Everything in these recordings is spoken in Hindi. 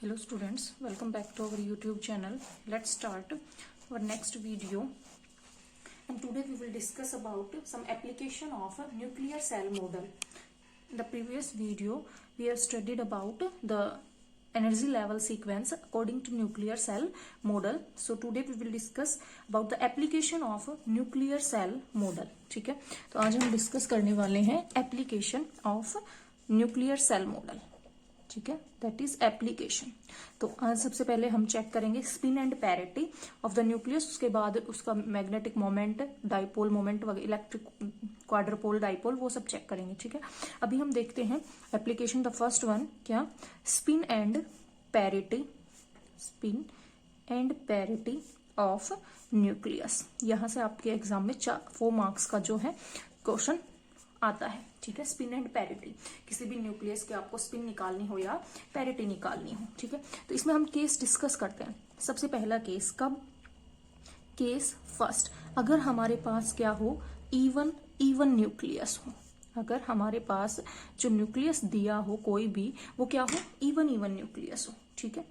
Hello students, welcome back to our YouTube channel. Let's start our next video. And today we will discuss about some application of a nuclear cell model. In the previous video, we have studied about the energy level sequence according to nuclear cell model. So today we will discuss about the application of a nuclear cell model. ठीक है, तो आज हम डिस्कस करने वाले हैं application of nuclear shell model. ठीक है, दैट इज एप्लीकेशन. तो आज सबसे पहले हम चेक करेंगे spin and parity of the nucleus, उसके बाद उसका मैग्नेटिक मोमेंट, डाइपोल मोमेंट वगैरह, इलेक्ट्रिक क्वाड्रपोल, डाइपोल, वो सब चेक करेंगे. ठीक है, अभी हम देखते हैं एप्लीकेशन. द फर्स्ट वन क्या, spin and parity, spin and parity of nucleus. यहां से आपके एग्जाम में 4 मार्क्स का जो है क्वेश्चन आता है. ठीक है, स्पिन एंड पैरिटी, किसी भी न्यूक्लियस के आपको स्पिन निकालनी हो या पैरिटी निकालनी हो. ठीक है, तो इसमें हम केस डिस्कस करते हैं. सबसे पहला केस कब, केस फर्स्ट, अगर हमारे पास क्या हो, इवन न्यूक्लियस हो. अगर हमारे पास जो न्यूक्लियस दिया हो कोई भी, वो क्या हो, इवन न्यूक्लियस हो. ठीक है,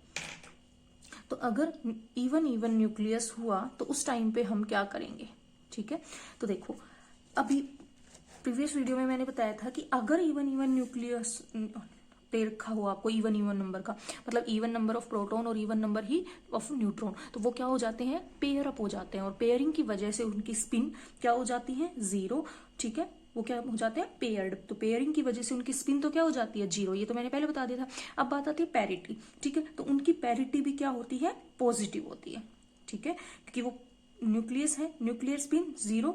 तो अगर इवन न्यूक्लियस हुआ तो उस टाइम पे हम क्या करेंगे. ठीक है, तो देखो अभी प्रीवियस वीडियो में मैंने बताया था कि अगर इवन न्यूक्लियस दे रखा हो आपको, इवन नंबर का मतलब इवन नंबर ऑफ प्रोटॉन और even number he of neutron, तो वो क्या हो जाते हैं, पेयर अप हो जाते हैं. और पेयरिंग की वजह से उनकी स्पिन क्या हो जाती है, 0. ठीक है, वो क्या हो जाते हैं, पेयर्ड. तो पेयरिंग की वजह से उनकी स्पिन तो क्या हो जाती है, 0. ये तो मैंने पहले बता दिया था. अब बात आती है पैरिटी. ठीक है, तो उनकी पैरिटी भी क्या होती है, पॉजिटिव होती है. ठीक है, क्योंकि वो न्यूक्लियस है, न्यूक्लियर स्पिन 0,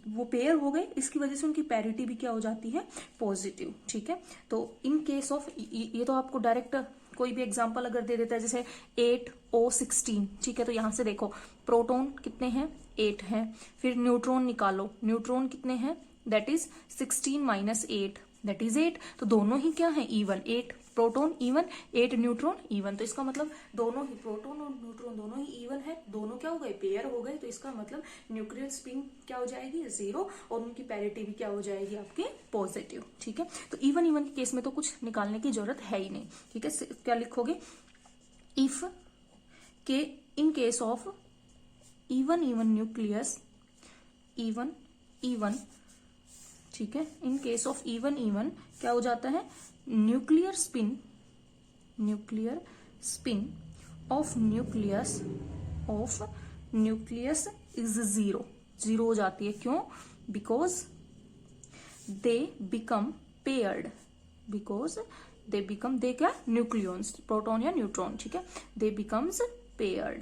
वो पेयर हो गए, इसकी वजह से उनकी पैरिटी भी क्या हो जाती है, पॉजिटिव. ठीक है, तो इन केस ऑफ ये तो आपको डायरेक्ट कोई भी एग्जांपल अगर दे देता है, जैसे 8O16. ठीक है, तो यहां से देखो प्रोटॉन कितने हैं, 8 हैं. फिर न्यूट्रॉन निकालो, न्यूट्रॉन कितने हैं, दैट इज 16 - 8, दैट इज 8. तो दोनों ही क्या है, even. 8 proton even, 8 neutron even. तो इसका मतलब दोनों ही प्रोटॉन और न्यूट्रॉन दोनों ही इवन है, दोनों क्या हो गए, पेयर हो गए. तो इसका मतलब न्यूक्लियर स्पिन क्या हो जाएगी, 0, और उनकी पैरिटी भी क्या हो जाएगी आपकी, पॉजिटिव. ठीक है, तो इवन के केस में तो कुछ निकालने की जरूरत है ही नहीं. ठीक है, क्या लिखोगे, इफ के in case of even nucleus, even. ठीक है, इन केस ऑफ इवन क्या हो जाता है, nuclear spin off nucleus is 0 हो जाती है. क्यों, बिकॉज दे बिकम पेयर्ड, दे क्या, न्यूक्लियॉन्स, प्रोटॉन या न्यूट्रॉन. ठीक है, दे becomes paired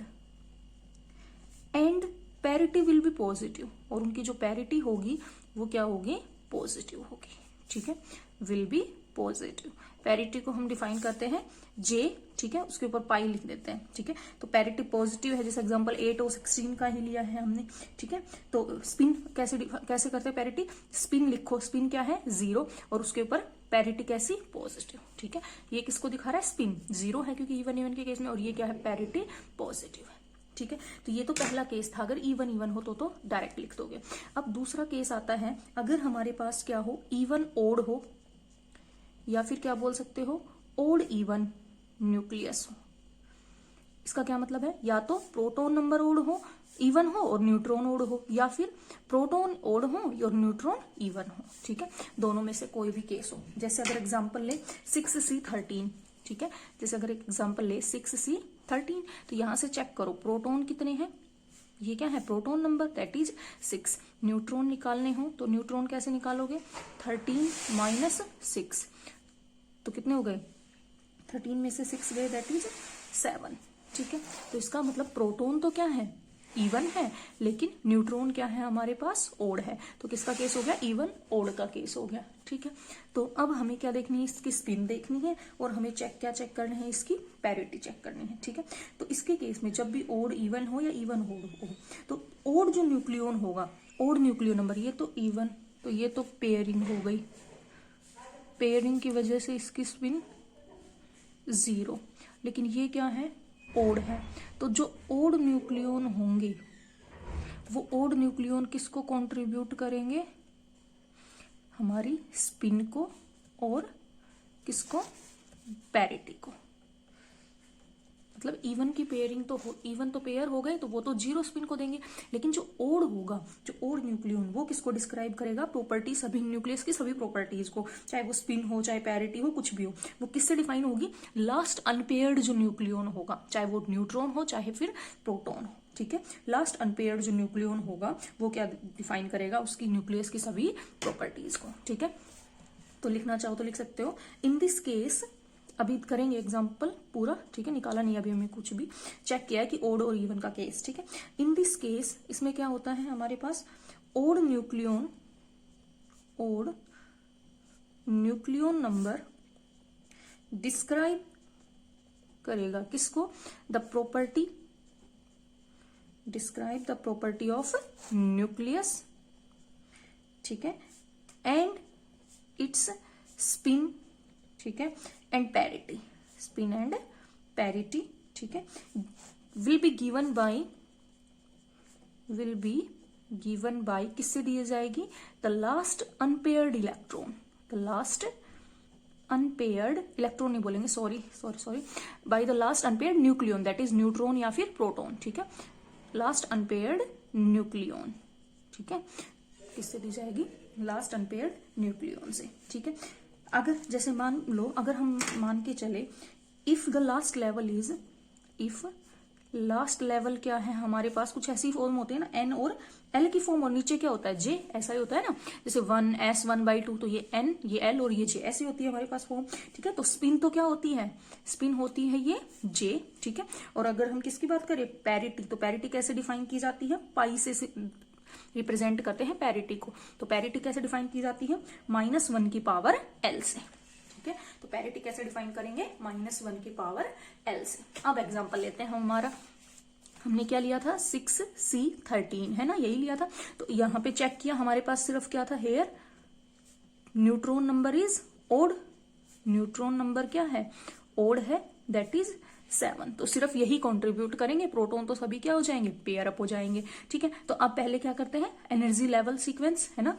and parity will be positive. और उनकी जो पैरिटी होगी वो क्या होगी, पॉजिटिव होगी. ठीक है, विल बी पॉजिटिव. पैरिटी को हम डिफाइन करते हैं J. ठीक है, उसके ऊपर पाई लिख देते हैं. ठीक है, तो पैरिटी पॉजिटिव है, जैसे एग्जांपल 8O16 का ही लिया है हमने. ठीक है, तो स्पिन कैसे करते हैं, पैरिटी स्पिन लिखो, स्पिन क्या है, 0, और उसके ऊपर पैरिटी कैसी, पॉजिटिव. ठीक है, ये किसको दिखा रहा है, स्पिन 0 है क्योंकि इवन के केस में, और ये क्या है, पैरिटी पॉजिटिव है. ठीक है, तो ये तो पहला केस था, अगर इवन हो तो डायरेक्ट लिख दोगे. अब दूसरा केस आता है, अगर हमारे पास क्या हो, इवन ओड हो, या फिर क्या बोल सकते हो, ओड इवन न्यूक्लियस हो. इसका क्या मतलब है, या तो प्रोटॉन नंबर ओड हो, इवन हो, और न्यूट्रॉन ओड हो, या फिर प्रोटॉन ओड हो और न्यूट्रॉन इवन हो. ठीक है, दोनों में से कोई भी केस हो. जैसे अगर एग्जांपल ले 6C13. ठीक है, जैसे अगर एग्जांपल ले 6C13, तो यहां से चेक करो प्रोटॉन कितने हैं, ये क्या है, proton number, that is 6. Neutron निकालने हो तो न्यूट्रॉन कैसे निकालोगे, 13 - 6, तो कितने हो गए, 13 में से 6 गए, दैट इज 7. ठीक है, तो इसका मतलब प्रोटॉन तो क्या है, इवन है, लेकिन न्यूट्रॉन क्या है हमारे पास, ओड है. तो किसका केस हो गया, इवन ओड का केस हो गया. ठीक है, तो अब हमें क्या देखनी है, इसकी स्पिन देखनी है, और हमें क्या चेक करना है, इसकी पैरिटी चेक करनी है. ठीक है, तो इसके केस में जब भी ओड इवन हो या इवन ओड हो, तो ओड जो न्यूक्लियन होगा, ओड न्यूक्लियो नंबर, ये तो इवन, तो ये तो पेयरिंग हो गई, पेयरिंग की वजह से इसकी स्पिन 0. लेकिन ये क्या है, ओड है. तो जो ओड न्यूक्लियन होंगे, वो ओड न्यूक्लियन किसको कंट्रीब्यूट करेंगे, हमारी स्पिन को और किसको, पैरिटी को. मतलब इवन की पेयरिंग तो इवन तो पेयर हो गए तो वो तो 0 स्पिन को देंगे, लेकिन जो ओड होगा, जो ओड न्यूक्लियन, वो किसको डिस्क्राइब करेगा? प्रॉपर्टी, सभी न्यूक्लियस की सभी प्रॉपर्टीज को, चाहे वो स्पिन हो, चाहे पैरिटी हो, कुछ भी हो, वो किससे डिफाइन होगी? लास्ट अनपेयर्ड जो न्यूक्लियन होगा, चाहे वो न्यूट्रॉन हो चाहे फिर प्रोटॉन हो, ठीक है। लास्ट अनपेयर्ड जो न्यूक्लियन होगा वो क्या डिफाइन करेगा? उसकी न्यूक्लियस की सभी प्रॉपर्टीज को, ठीक है। तो लिखना चाहो तो लिख सकते हो। इन दिस केस, अभी करेंगे एग्जाम्पल पूरा, ठीक है, निकाला नहीं अभी हमें कुछ भी, चेक किया है कि ओड और इवन का केस, ठीक है। इन दिस केस इसमें क्या होता है हमारे पास? ओड न्यूक्लियन नंबर डिस्क्राइब करेगा किसको? The property, describe the property of nucleus, ठीक है, एंड इट्स स्पिन, ठीक है, and parity, spin and parity, ठीक है, विल बी गिवन बाय किससे दी जाएगी? The last unpaired electron, the last unpaired electron नहीं बोलेंगे, sorry, by the last unpaired nucleon, that is neutron या फिर प्रोटॉन, ठीक है, लास्ट अनपेयर्ड न्यूक्लियन, ठीक है, किससे दी जाएगी? लास्ट अनपेयर्ड न्यूक्लियन से, ठीक है। अगर जैसे मान लो, अगर हम मान के चले, if the last level is, if last level क्या है हमारे पास? कुछ ऐसी फॉर्म होती है ना, एन और एल की फॉर्म, और नीचे क्या होता है? जे, ऐसा ही होता है ना, जैसे 1s 1/2, तो ये एन, ये एल और ये जे, ऐसी होती है हमारे पास फॉर्म, ठीक है। तो स्पिन तो क्या होती है? स्पिन होती है ये जे, ठीक है। और अगर हम किसकी बात करें? पैरिटी, तो पैरिटी कैसे डिफाइन की जाती है? पाई से रिप्रेजेंट करते हैं पैरिटी को, तो पैरिटी कैसे डिफाइन की जाती है? -1 की पावर एल से, ठीक है। तो पैरिटी कैसे डिफाइन करेंगे? -1 की पावर एल से। अब एग्जांपल लेते हैं हमारा, हमने क्या लिया था? 6C13 है ना, यही लिया था। तो यहाँ पे चेक किया, हमारे पास सिर्फ क्या था? Here neutron number is odd, neutron number क्या है? ओड है, दैट इज 7। तो सिर्फ यही कंट्रीब्यूट करेंगे, प्रोटॉन तो सभी क्या हो जाएंगे? पेयर अप हो जाएंगे, ठीक है। तो अब पहले क्या करते हैं? एनर्जी लेवल सीक्वेंस, है ना,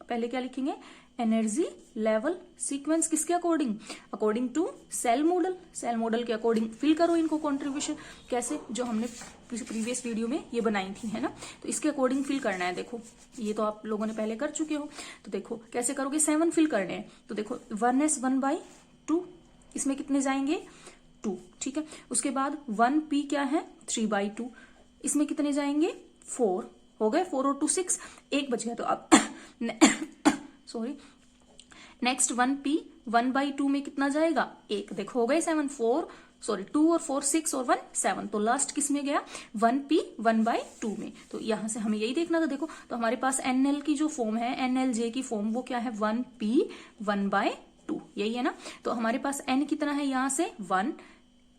पहले क्या लिखेंगे? एनर्जी लेवल सीक्वेंस किसके according? According to shell model, shell model के अकॉर्डिंग फिल करो इनको कंट्रीब्यूशन, कैसे? जो हमने प्रीवियस वीडियो में ये बनाई थी, है ना, तो इसके अकॉर्डिंग फिल करना है। देखो ये तो आप लोगों ने पहले कर चुके हो, तो देखो कैसे करोगे? 7 फिल करने हैं, तो देखो 1s 1/2, इसमें कितने जाएंगे? 2, ठीक है। उसके बाद 1p क्या है? 3/2, इसमें कितने जाएंगे? 4 हो गए, 4 और 2 6, एक बच गया। तो अब सॉरी, नेक्स्ट 1p 1/2 में कितना जाएगा? 1, देखो हो गए 7, 2 और 4 6 और 1 7, तो लास्ट किस में गया? 1p 1/2 में। तो यहां से हमें यही देखना था। देखो तो हमारे पास nl की जो फॉर्म है, nlj की फॉर्म, वो क्या है? 1p 1/2, यही है ना। तो हमारे पास n कितना है? यहां से 1,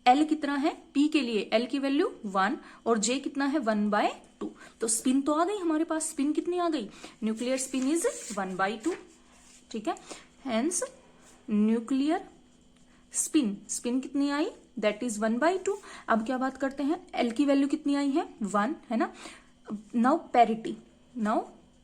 l कितना है? p के लिए l की वैल्यू 1 और j कितना है? 1/2। तो स्पिन तो आ गई हमारे पास, स्पिन कितनी आ गई? न्यूक्लियर स्पिन इज 1/2, ठीक है। हेंस न्यूक्लियर स्पिन कितनी आई? That is 1/2। अब क्या बात करते हैं? एल की वैल्यू कितनी आई है? 1, है ना। नाउ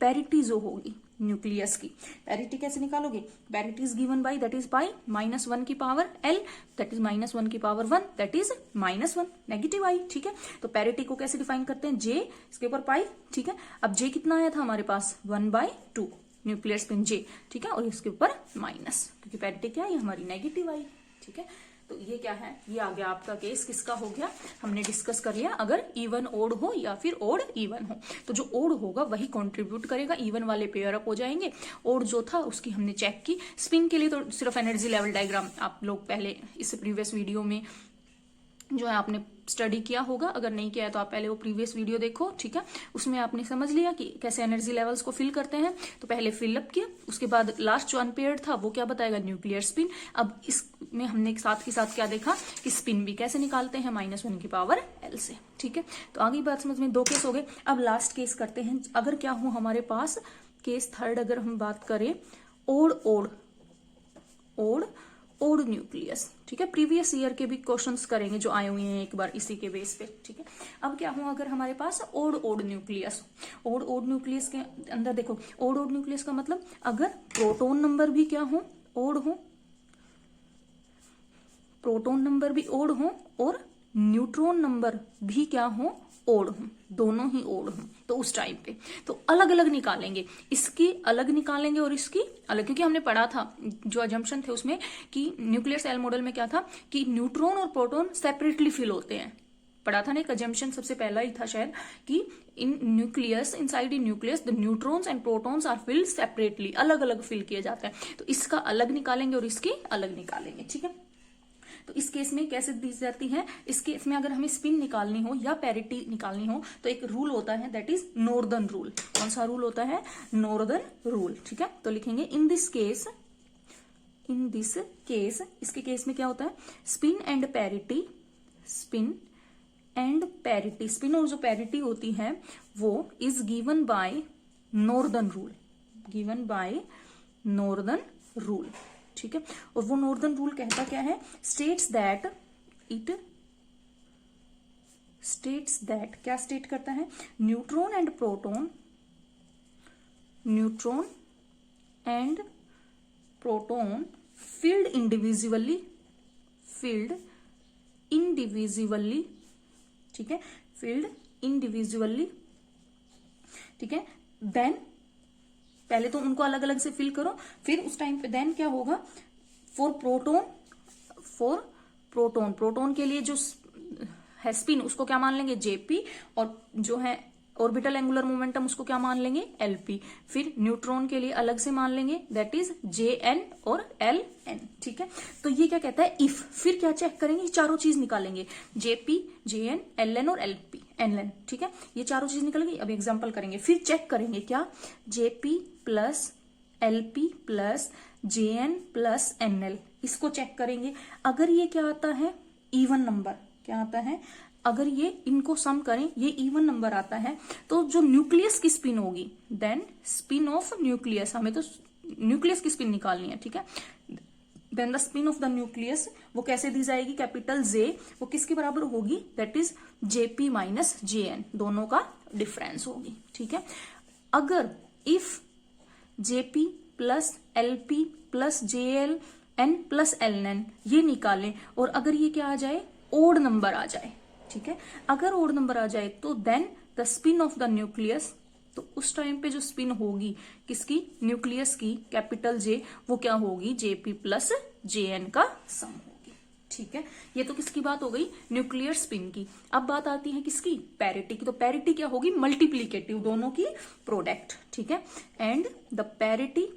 पैरिटी जो होगी न्यूक्लियस की, पैरिटी कैसे निकालोगे? Parity is given by, that is pi -1 की पावर एल, दैट इज -1 की पावर 1, दैट इज -1, नेगेटिव आई, ठीक है। तो पैरिटी को कैसे डिफाइन करते हैं? जे, इसके ऊपर पाई, ठीक है। अब जे कितना आया था हमारे पास? 1/2 न्यूक्लियर स्पिन जे, ठीक है, और इसके ऊपर माइनस, क्योंकि पैरिटी क्या है हमारी? नेगेटिव आई, ठीक है। तो ये क्या है? ये आ गया आपका केस, किसका हो गया? हमने डिस्कस कर लिया, अगर इवन ओड हो या फिर ओड इवन हो। तो जो ओड होगा वही कंट्रीब्यूट करेगा, इवन वाले पेयर अप हो जाएंगे। ओड जो था उसकी हमने चेक की। स्पिन के लिए तो सिर्फ एनर्जी लेवल डायग्राम आप लोग पहले इस प्रीवियस वीडियो में जो है आपने स्टडी किया होगा, अगर नहीं किया है तो आप पहले वो प्रीवियस वीडियो देखो, ठीक है। उसमें आपने समझ लिया कि कैसे एनर्जी लेवल्स को फिल करते हैं। तो पहले फिलअप किया, उसके बाद लास्ट जो अनपेयर्ड था वो क्या बताएगा? Nuclear spin. अब इसमें हमने साथ के साथ क्या देखा कि स्पिन भी कैसे निकालते हैं? -1 की पावर एल से, ठीक है। तो आगे बात समझ में, 2 केस हो गए। अब लास्ट केस करते हैं। अगर क्या हो हमारे पास केस थर्ड, अगर हम बात करें ओड न्यूक्लियस, ठीक है। प्रीवियस ईयर के भी क्वेश्चंस करेंगे जो आए हुए हैं एक बार इसी के बेस पे, ठीक है। अब क्या हो अगर हमारे पास ओड न्यूक्लियस, ओड न्यूक्लियस के अंदर देखो, ओड न्यूक्लियस का मतलब अगर प्रोटॉन नंबर भी क्या हो? ओड हो, प्रोटॉन नंबर भी ओड हो और न्यूट्रॉन नंबर भी क्या हो, ओड हो, दोनों ही ओड हो, तो उस टाइम पे तो अलग अलग निकालेंगे, इसकी अलग निकालेंगे और इसकी अलग, क्योंकि हमने पढ़ा था जो अजम्पशन थे उसमें कि न्यूक्लियर सेल मॉडल में क्या था कि न्यूट्रॉन और प्रोटॉन सेपरेटली फिल होते हैं, पढ़ा था ना एक अजम्पशन सबसे पहला ही था शायद कि in nucleus, inside in nucleus the neutrons and protons are filled separately, अलग अलग फिल किए जाते हैं, तो इसका अलग निकालेंगे और इसकी अलग निकालेंगे, ठीक है। तो इस केस में कैसे दी जाती है, इस केस में अगर हमें स्पिन निकालनी हो या पैरिटी निकालनी हो तो एक रूल होता है, दैट इज नॉर्दर्न रूल। कौन सा रूल होता है, नॉर्दर्न रूल, ठीक है। तो लिखेंगे इन दिस केस, इसके केस में क्या होता है, spin and parity, spin and parity, spin और जो पैरिटी होती है वो is given by northern rule, given by northern rule, ठीक है। और वो नॉर्दर्न रूल कहता क्या है, states that, it states that, क्या स्टेट करता है, neutron and proton, neutron and proton filled individually, ठीक है, filled individually, ठीक है। देन पहले तो उनको अलग अलग से फिल करो, फिर उस टाइम पे देन क्या होगा, फॉर प्रोटॉन के लिए जो है स्पिन उसको क्या मान लेंगे, जेपी, और जो है ऑर्बिटल एंगुलर मोमेंटम उसको क्या मान लेंगे, एलपी। फिर न्यूट्रॉन के लिए अलग से मान लेंगे, दैट इज जेएन और एलएन, ठीक है। तो ये क्या कहता है, इफ, फिर क्या चेक करेंगे, चारों चीज निकालेंगे, जेपी, जेएन, एलएन और एलपी, एनएन, ठीक है, ये चारों चीज निकलेगी। अब एग्जांपल करेंगे, फिर चेक करेंगे क्या, JP plus LP plus JN plus NL, इसको चेक करेंगे। अगर ये क्या आता है, इवन नंबर, क्या आता है, अगर ये इनको सम करें, ये इवन नंबर आता है, तो जो न्यूक्लियस की स्पिन होगी, देन स्पिन ऑफ न्यूक्लियस, हमें तो न्यूक्लियस की स्पिन निकालनी है, ठीक है। Then the spin of the nucleus वो कैसे दी जाएगी, कैपिटल जे, वो किसके बराबर होगी, that is JP minus JN, दोनों का डिफरेंस होगी, ठीक है। अगर if JP plus LP plus JL N plus LN ये निकालें, और अगर ये क्या आ जाए, ओड नंबर आ जाए, ठीक है, अगर ओड नंबर आ जाए तो then the spin of the nucleus, तो उस टाइम पे जो स्पिन होगी किसकी, न्यूक्लियस की, कैपिटल जे, वो क्या होगी, जेपी प्लस जेएन का सम होगी, ठीक है। ये तो किसकी बात हो गई, न्यूक्लियर स्पिन की। अब बात आती है किसकी, पैरिटी की। तो पैरिटी क्या होगी, मल्टीप्लीकेटिव, दोनों की प्रोडक्ट, ठीक है। And the parity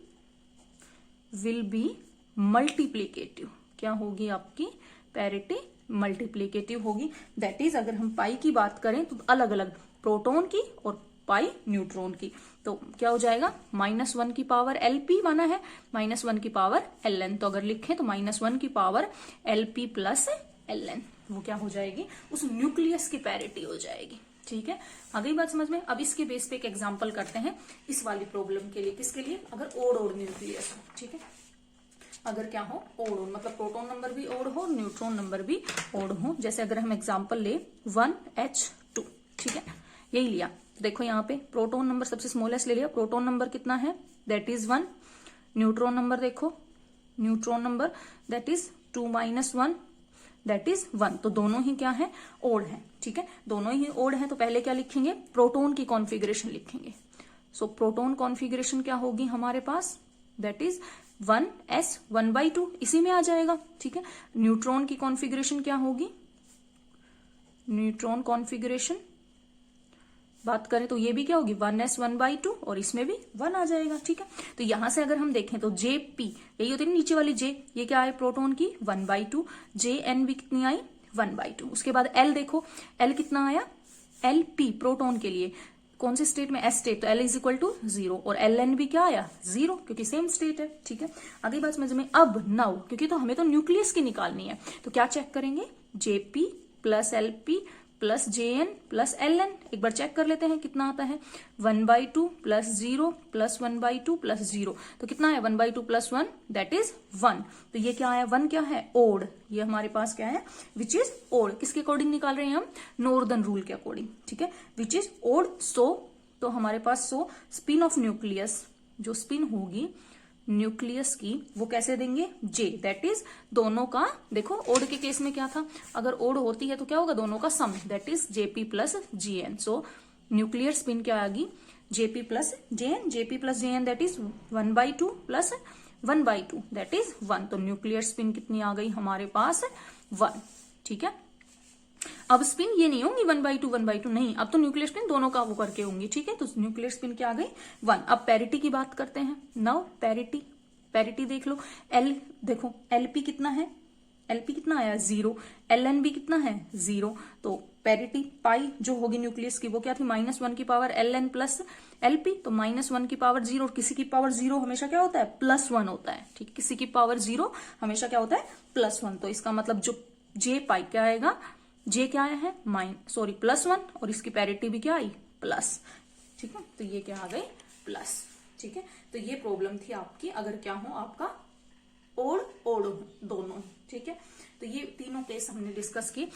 will be multiplicative, क्या होगी आपकी पैरिटी, मल्टीप्लीकेटिव होगी। दैट इज अगर हम पाई की बात करें तो अलग अलग, प्रोटॉन की और पाई न्यूट्रॉन की, तो क्या हो जाएगा, -1 की पावर एलपी माना है, -1 की पावर एलएन, तो अगर लिखें तो -1 की पावर एलपी प्लस एलएन, वो क्या हो जाएगी, उस न्यूक्लियस की पैरिटी हो जाएगी, ठीक है। आ गई बात समझ में। अब इसके बेस पे एक एग्जाम्पल करते हैं इस वाली प्रॉब्लम के लिए, किसके लिए, अगर ओड न्यूक्लियस हो, ठीक है, अगर क्या हो, ओड, मतलब प्रोटॉन नंबर भी ओड हो, न्यूट्रॉन नंबर भी ओड हो। जैसे अगर हम एग्जांपल ले 1H2, ठीक है, यही लिया, तो देखो यहाँ पे प्रोटॉन नंबर सबसे स्मॉलेस्ट ले लिया, प्रोटॉन नंबर कितना है, दैट इज 1, न्यूट्रॉन नंबर देखो, neutron number that is 2 - 1, that is 1, तो दोनों ही क्या है, ओड है, ठीक है, दोनों ही ओड है। तो पहले क्या लिखेंगे, प्रोटॉन की कॉन्फ़िगरेशन लिखेंगे। सो प्रोटॉन कॉन्फ़िगरेशन क्या होगी हमारे पास, दैट इज 1s 1/2, इसी में आ जाएगा, ठीक है। न्यूट्रॉन की कॉन्फ़िगरेशन क्या होगी, न्यूट्रॉन कॉन्फ़िगरेशन बात करें तो ये भी क्या होगी, 1s 1/2, और इसमें भी 1 आ जाएगा, ठीक है। तो यहां से अगर हम देखें तो जेपी, यही होती है नीचे वाली जे, ये क्या है प्रोटॉन की 1/2, जेएन भी कितनी आई 1/2। उसके बाद एल देखो, एल कितना आया, एलपी प्रोटॉन के लिए कौन से स्टेट में, एस स्टेट, तो एल इज इक्वल टू 0, और एल एन भी क्या आया 0, क्योंकि सेम स्टेट है, ठीक है। आगे बात समझ में। अब नाउ क्योंकि तो हमें तो न्यूक्लियस की निकालनी है, तो क्या चेक करेंगे, JP plus LP plus JN plus LN, एक बार चेक कर लेते हैं कितना आता है, 1/2 प्लस 0 प्लस 1/2 प्लस 0, तो कितना है 1/2 प्लस 1, दैट इज 1। तो ये क्या है, 1 क्या है, ओड, ये हमारे पास क्या है, विच इज ओड। किसके अकॉर्डिंग निकाल रहे हैं हम, नॉर्दर्न रूल के अकॉर्डिंग, ठीक है, विच इज ओड। सो तो हमारे पास, सो स्पिन ऑफ न्यूक्लियस, जो स्पिन होगी न्यूक्लियस की वो कैसे देंगे, जे, दैट इज दोनों का, देखो ओड के केस में क्या था, अगर ओड होती है तो क्या होगा, दोनों का sum, that is JP plus GN. So nuclear spin क्या आ गई, JP plus JN, JP plus JN that is 1/2 plus 1/2 that is 1। तो न्यूक्लियर स्पिन कितनी आ गई हमारे पास, 1। ठीक है, अब स्पिन ये नहीं होंगी 1/2 1/2, नहीं, अब तो न्यूक्लियर स्पिन दोनों का वो करके होंगी। ठीक है, तो न्यूक्लियर स्पिन क्या आ गई, 1। अब पैरिटी की बात करते हैं। नाउ पैरिटी, पैरिटी देख लो, एल देखो एलपी कितना है, एलपी कितना आया 0, एलएन भी कितना है 0। तो पैरिटी पाई जो होगी न्यूक्लियस की वो क्या थी, -1 की पावर एलएन प्लस एलपी, तो -1 की पावर 0, और किसी की पावर 0 हमेशा क्या होता है, +1 होता है। ठीक है, किसी की पावर 0 हमेशा क्या होता है, +1। तो इसका मतलब जो जे पाई क्या आएगा, जे क्या आया है +1, और इसकी पैरिटी भी क्या आई, प्लस। ठीक है, तो ये क्या आ गई, प्लस। ठीक है, तो ये प्रॉब्लम थी आपकी, अगर क्या हो आपका ओड ओड दोनों। ठीक है, तो ये तीनों केस हमने डिस्कस किए।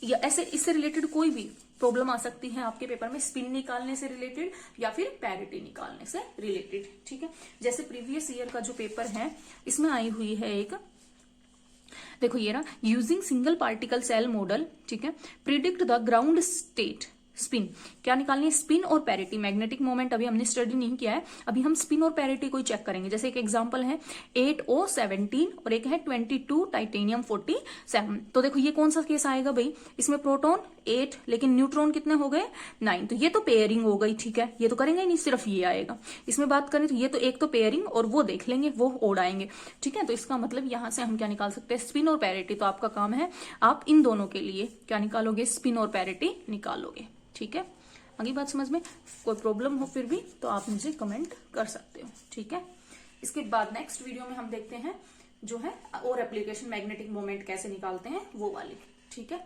या ऐसे इससे रिलेटेड कोई भी प्रॉब्लम आ सकती है आपके पेपर में, स्पिन निकालने से रिलेटेड या फिर पैरिटी निकालने से रिलेटेड। ठीक है, जैसे प्रीवियस ईयर का जो पेपर है इसमें आई हुई है एक, देखो ये ना, using single particle shell model, ठीक है, predict the ground state spin. क्या निकालनी है, स्पिन और पैरिटी। मैग्नेटिक मोमेंट अभी हमने स्टडी नहीं किया है, अभी हम स्पिन और पैरिटी को ही चेक करेंगे। जैसे एक एग्जांपल है 8O17 और एक है 22 टाइटेनियम 47। तो देखो ये कौन सा केस आएगा भाई, इसमें प्रोटॉन 8 लेकिन न्यूट्रॉन कितने हो गए 9, तो ये तो पेयरिंग हो गई। ठीक है, ये तो करेंगे ही नहीं, सिर्फ ये आएगा। इसमें बात करें तो ये तो एक तो पेयरिंग और वो देख लेंगे, वो ओड आएंगे। ठीक है, तो इसका मतलब यहां से हम क्या निकाल सकते हैं, स्पिन और पैरिटी। तो आपका काम है आप इन दोनों के लिए क्या निकालोगे, स्पिन और पैरिटी निकालोगे। ठीक है, अगली बात समझ में, कोई प्रॉब्लम हो फिर भी तो आप मुझे कमेंट कर सकते हो। ठीक है, इसके बाद नेक्स्ट वीडियो में हम देखते हैं जो है और एप्लीकेशन, मैग्नेटिक मोमेंट कैसे निकालते हैं वो वाली। ठीक है।